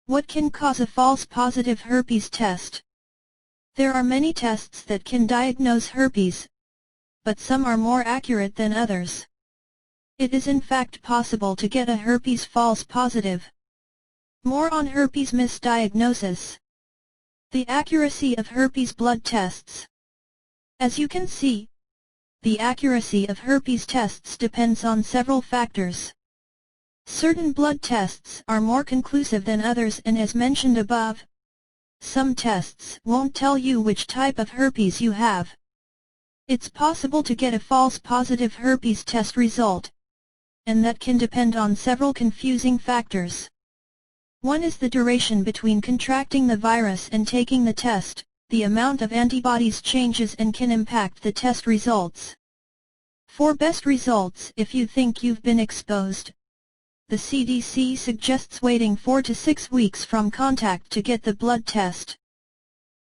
What can cause a false positive herpes test? There are many tests that can diagnose herpes, but some are more accurate than others. It is in fact possible to get a herpes false positive. More on herpes misdiagnosis. The accuracy of herpes blood tests. As you can see, the accuracy of herpes tests depends on several factors. Certain blood tests are more conclusive than others, and as mentioned above, some tests won't tell you which type of herpes you have. It's possible to get a false positive herpes test result, and that can depend on several confusing factors. One is the duration between contracting the virus and taking the test. The amount of antibodies changes and can impact the test results. For best results, if you think you've been exposed, the CDC suggests waiting 4 to 6 weeks from contact to get the blood test.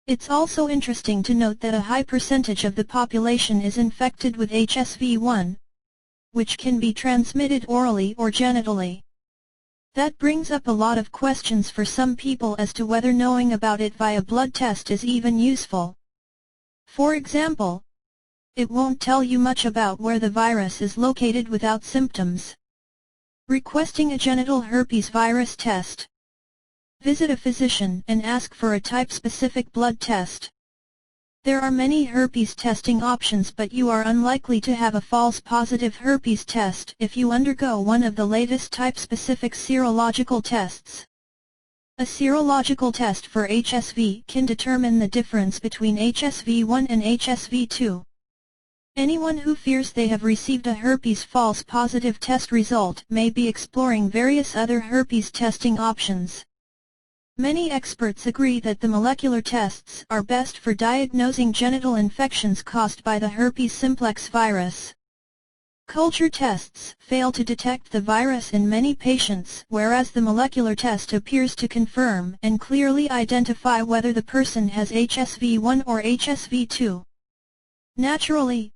It's also interesting to note that a high percentage of the population is infected with HSV-1, which can be transmitted orally or genitally. That brings up a lot of questions for some people as to whether knowing about it via blood test is even useful. For example, it won't tell you much about where the virus is located without symptoms. Requesting a genital herpes virus test. Visit a physician and ask for a type-specific blood test. There are many herpes testing options, but you are unlikely to have a false positive herpes test if you undergo one of the latest type-specific serological tests. A serological test for HSV can determine the difference between HSV-1 and HSV-2. Anyone who fears they have received a herpes false positive test result may be exploring various other herpes testing options. Many experts agree that the molecular tests are best for diagnosing genital infections caused by the herpes simplex virus. Culture tests fail to detect the virus in many patients, whereas the molecular test appears to confirm and clearly identify whether the person has HSV-1 or HSV-2. Naturally,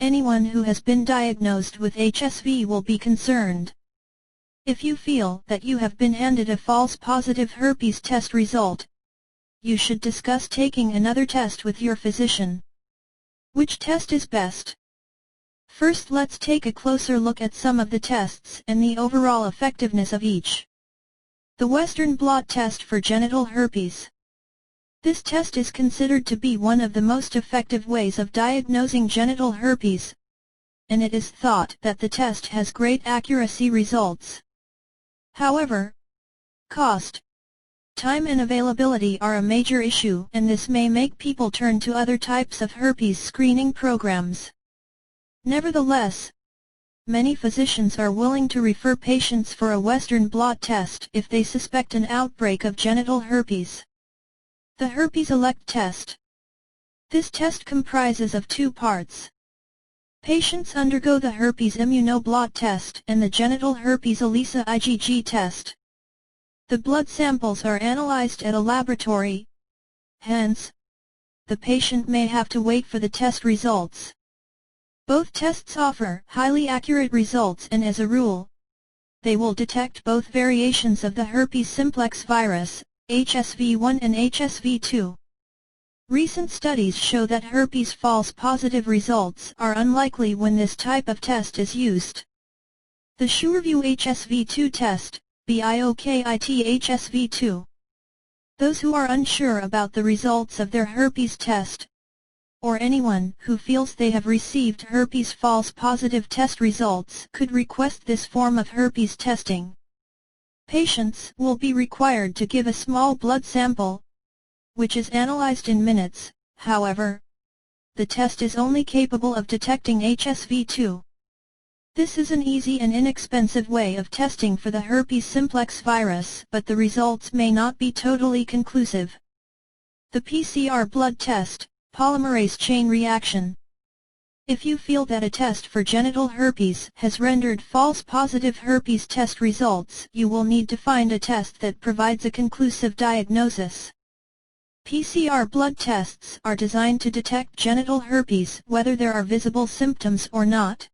anyone who has been diagnosed with HSV will be concerned. If you feel that you have been handed a false positive herpes test result, you should discuss taking another test with your physician. Which test is best? First, let's take a closer look at some of the tests and the overall effectiveness of each. The Western blot test for genital herpes. This test is considered to be one of the most effective ways of diagnosing genital herpes, and it is thought that the test has great accuracy results. However, cost, time and availability are a major issue, and this may make people turn to other types of herpes screening programs. Nevertheless, many physicians are willing to refer patients for a Western blot test if they suspect an outbreak of genital herpes. The Herpes Elect test. This test comprises of 2 parts. Patients undergo the herpes immunoblot test and the genital herpes ELISA IgG test. The blood samples are analyzed at a laboratory, hence, the patient may have to wait for the test results. Both tests offer highly accurate results, and as a rule, they will detect both variations of the herpes simplex virus, HSV-1 and HSV-2. Recent studies show that herpes false positive results are unlikely when this type of test is used. The SureView HSV-2 test, BIOKIT HSV-2. Those who are unsure about the results of their herpes test, or anyone who feels they have received herpes false positive test results, could request this form of herpes testing. Patients will be required to give a small blood sample, which is analyzed in minutes. However, the test is only capable of detecting HSV-2. This is an easy and inexpensive way of testing for the herpes simplex virus, but the results may not be totally conclusive. The PCR blood test, polymerase chain reaction. If you feel that a test for genital herpes has rendered false positive herpes test results, you will need to find a test that provides a conclusive diagnosis. PCR blood tests are designed to detect genital herpes whether there are visible symptoms or not.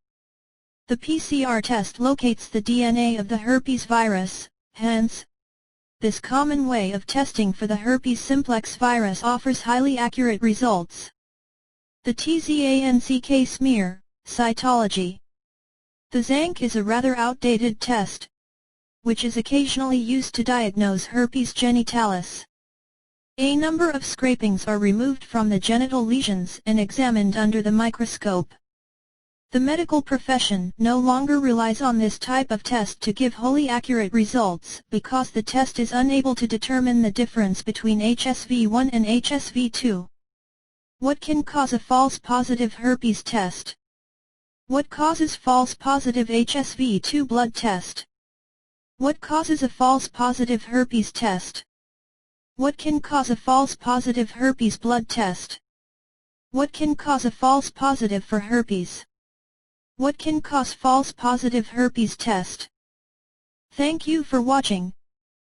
The PCR test locates the DNA of the herpes virus, hence, This common way of testing for the herpes simplex virus offers highly accurate results. The TZANCK smear, cytology. The ZANK is a rather outdated test, which is occasionally used to diagnose herpes genitalis. A number of scrapings are removed from the genital lesions and examined under the microscope. The medical profession no longer relies on this type of test to give wholly accurate results because the test is unable to determine the difference between HSV1 and HSV2. What can cause a false positive herpes test? What causes false positive HSV2 blood test? What causes a false positive herpes test? What can cause a false positive herpes blood test? What can cause a false positive for herpes? What can cause false positive herpes test? Thank you for watching,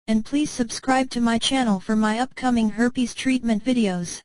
and please subscribe to my channel for my upcoming herpes treatment videos.